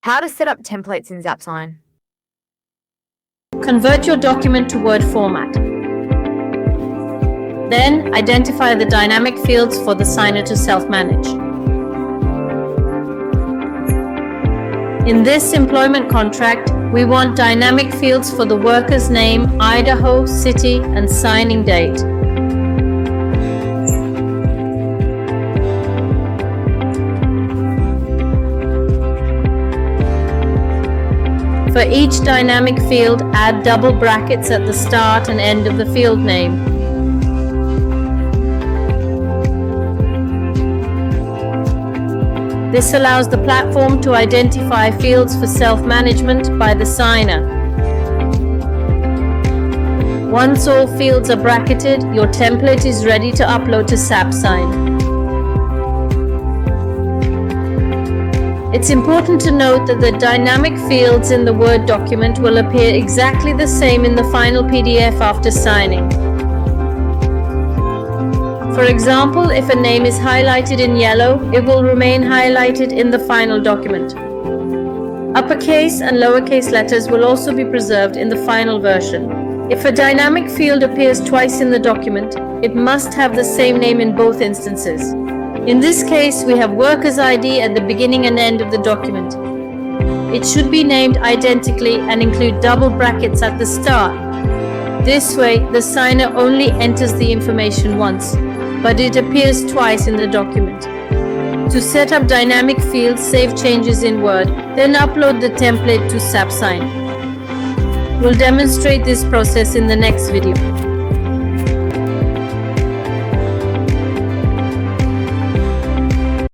How to set up templates in ZapSign. Convert your document to Word format. Then identify the dynamic fields for the signer to self-manage. In this employment contract, we want dynamic fields for the worker's name, Idaho, city, and signing date. For each dynamic field, add double brackets at the start and end of the field name. This allows the platform to identify fields for self-management by the signer. Once all fields are bracketed, your template is ready to upload to ZapSign. It's important to note that the dynamic fields in the Word document will appear exactly the same in the final PDF after signing. For example, if a name is highlighted in yellow, it will remain highlighted in the final document. Uppercase and lowercase letters will also be preserved in the final version. If a dynamic field appears twice in the document, it must have the same name in both instances. In this case, we have worker's ID at the beginning and end of the document. It should be named identically and include double brackets at the start. This way, the signer only enters the information once, but it appears twice in the document. To set up dynamic fields, save changes in Word, then upload the template to ZapSign. We'll demonstrate this process in the next video.